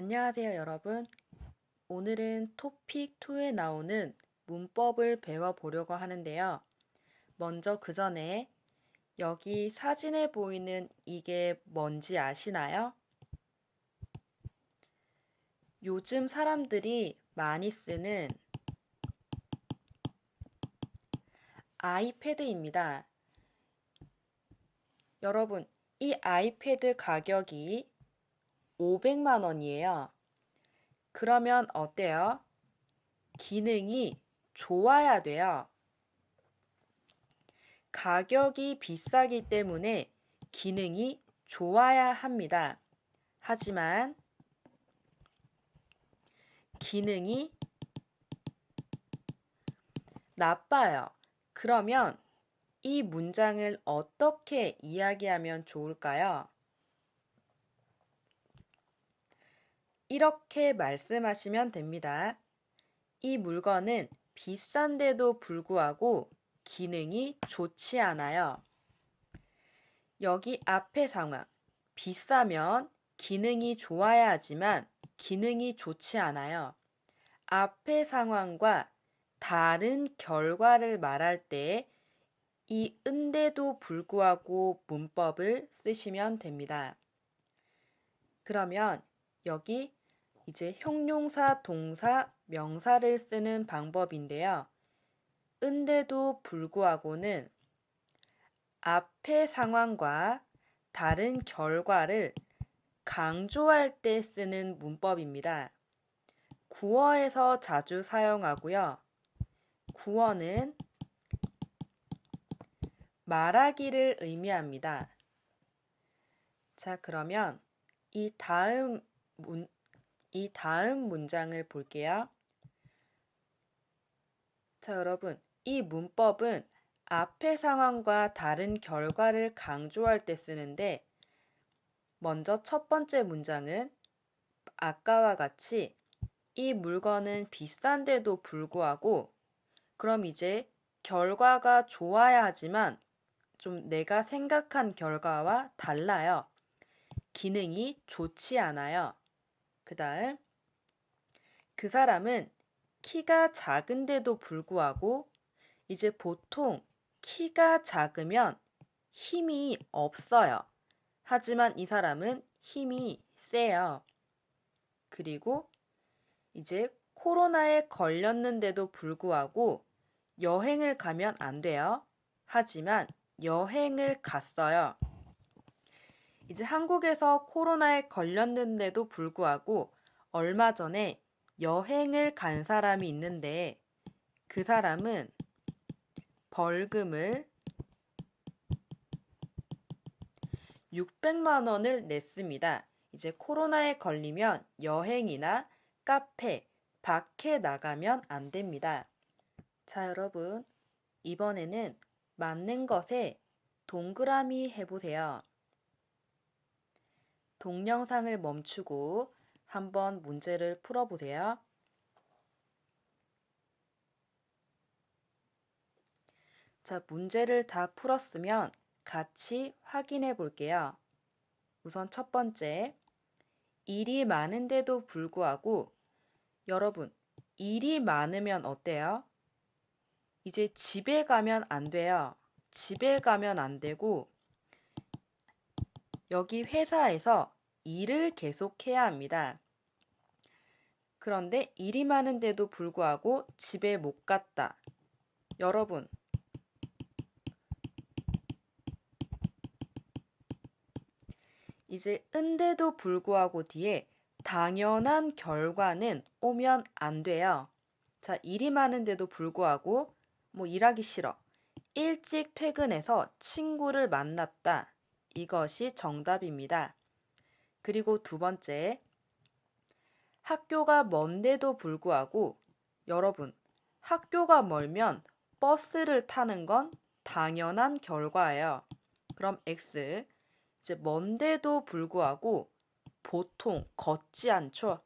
안녕하세요, 여러분. 오늘은 토픽 2에 나오는 문법을 배워보려고 하는데요. 먼저 그 전에 여기 사진에 보이는 이게 뭔지 아시나요? 요즘 사람들이 많이 쓰는 아이패드입니다. 여러분, 이 아이패드 가격이 500만 원이에요. 그러면 어때요? 기능이 좋아야 돼요. 가격이 비싸기 때문에 기능이 좋아야 합니다. 하지만 기능이 나빠요. 그러면 이 문장을 어떻게 이야기하면 좋을까요? 이렇게 말씀하시면 됩니다. 이 물건은 비싼데도 불구하고 기능이 좋지 않아요. 여기 앞의 상황, 비싸면 기능이 좋아야 하지만 기능이 좋지 않아요. 앞의 상황과 다른 결과를 말할 때 이 은데도 불구하고 문법을 쓰시면 됩니다. 그러면 여기 이제 형용사, 동사, 명사를 쓰는 방법인데요. 은데도 불구하고는 앞의 상황과 다른 결과를 강조할 때 쓰는 문법입니다. 구어에서 자주 사용하고요. 구어는 말하기를 의미합니다. 자, 그러면 이 다음 문장을 볼게요. 자, 여러분, 이 문법은 앞의 상황과 다른 결과를 강조할 때 쓰는데, 먼저 첫 번째 문장은 아까와 같이 이 물건은 비싼데도 불구하고, 그럼 이제 결과가 좋아야 하지만 좀 내가 생각한 결과와 달라요. 기능이 좋지 않아요. 그 다음, 그 사람은 키가 작은데도 불구하고 이제 보통 키가 작으면 힘이 없어요. 하지만 이 사람은 힘이 세요. 그리고 이제 코로나에 걸렸는데도 불구하고 여행을 가면 안 돼요. 하지만 여행을 갔어요. 이제 한국에서 코로나에 걸렸는데도 불구하고 얼마 전에 여행을 간 사람이 있는데 그 사람은 벌금을 600만 원을 냈습니다. 이제 코로나에 걸리면 여행이나 카페, 밖에 나가면 안 됩니다. 자, 여러분. 이번에는 맞는 것에 동그라미 해보세요. 동영상을 멈추고 한번 문제를 풀어보세요. 자, 문제를 다 풀었으면 같이 확인해 볼게요. 우선 첫 번째, 일이 많은데도 불구하고 여러분, 일이 많으면 어때요? 이제 집에 가면 안 돼요. 집에 가면 안 되고 여기 회사에서 일을 계속해야 합니다. 그런데 일이 많은데도 불구하고 집에 못 갔다. 여러분, 이제 은데도 불구하고 뒤에 당연한 결과는 오면 안 돼요. 자, 일이 많은데도 불구하고 일하기 싫어. 일찍 퇴근해서 친구를 만났다. 이것이 정답입니다. 그리고 두 번째, 학교가 먼데도 불구하고 여러분, 학교가 멀면 버스를 타는 건 당연한 결과예요. 그럼 X, 이제 먼데도 불구하고 보통 걷지 않죠.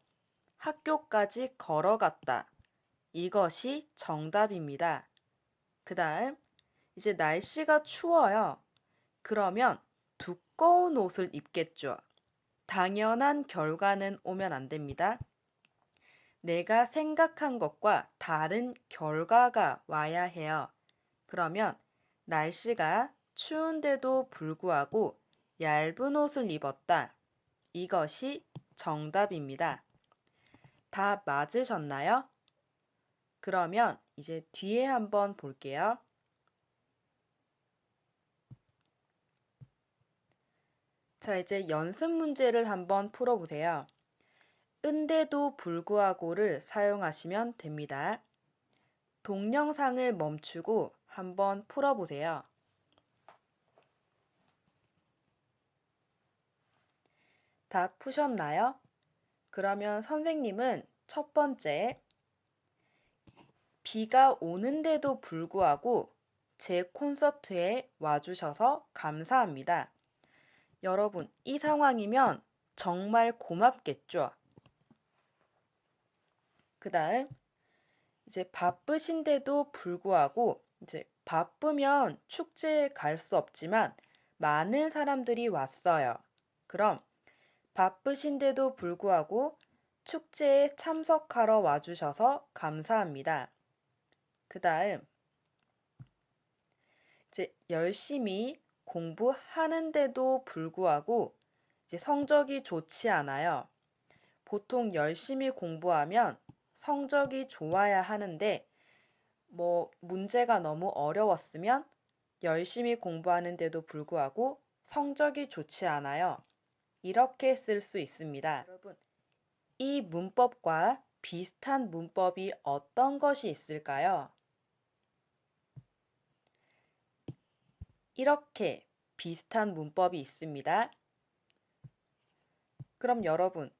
학교까지 걸어갔다. 이것이 정답입니다. 그 다음, 이제 날씨가 추워요. 그러면 두꺼운 옷을 입겠죠. 당연한 결과는 오면 안 됩니다. 내가 생각한 것과 다른 결과가 와야 해요. 그러면 날씨가 추운데도 불구하고 얇은 옷을 입었다. 이것이 정답입니다. 다 맞으셨나요? 그러면 이제 뒤에 한번 볼게요. 자, 이제 연습 문제를 한번 풀어보세요. 은데도 불구하고를 사용하시면 됩니다. 동영상을 멈추고 한번 풀어보세요. 다 푸셨나요? 그러면 선생님은 첫 번째, 비가 오는데도 불구하고 제 콘서트에 와주셔서 감사합니다. 여러분, 이 상황이면 정말 고맙겠죠? 그 다음, 이제 바쁘신데도 불구하고, 이제 바쁘면 축제에 갈 수 없지만 많은 사람들이 왔어요. 그럼 바쁘신데도 불구하고 축제에 참석하러 와주셔서 감사합니다. 그 다음, 이제 열심히 공부하는데도 불구하고 이제 성적이 좋지 않아요. 보통 열심히 공부하면 성적이 좋아야 하는데 문제가 너무 어려웠으면 열심히 공부하는데도 불구하고 성적이 좋지 않아요. 이렇게 쓸 수 있습니다. 여러분, 이 문법과 비슷한 문법이 어떤 것이 있을까요? 이렇게 비슷한 문법이 있습니다. 그럼 여러분,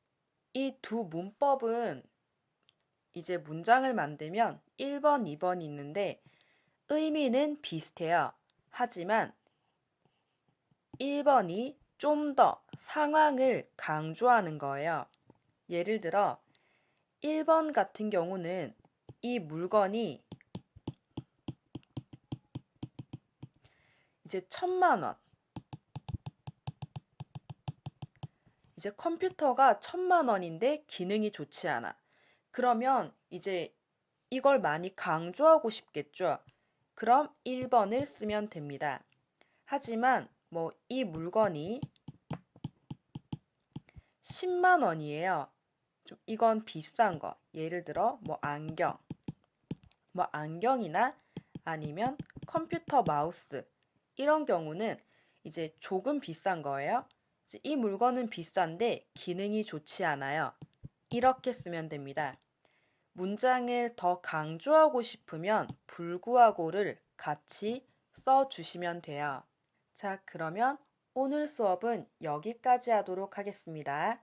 이 두 문법은 이제 문장을 만들면 1번, 2번이 있는데 의미는 비슷해요. 하지만 1번이 좀 더 상황을 강조하는 거예요. 예를 들어 1번 같은 경우는 이 물건이 이제 1,000만 원. 이제 컴퓨터가 1,000만 원인데 기능이 좋지 않아. 그러면 이제 이걸 많이 강조하고 싶겠죠. 그럼 1번을 쓰면 됩니다. 하지만 이 물건이 10만 원이에요. 좀 이건 비싼 거. 예를 들어 안경. 안경이나 아니면 컴퓨터 마우스. 이런 경우는 이제 조금 비싼 거예요. 이제 이 물건은 비싼데 기능이 좋지 않아요. 이렇게 쓰면 됩니다. 문장을 더 강조하고 싶으면 불구하고를 같이 써주시면 돼요. 자, 그러면 오늘 수업은 여기까지 하도록 하겠습니다.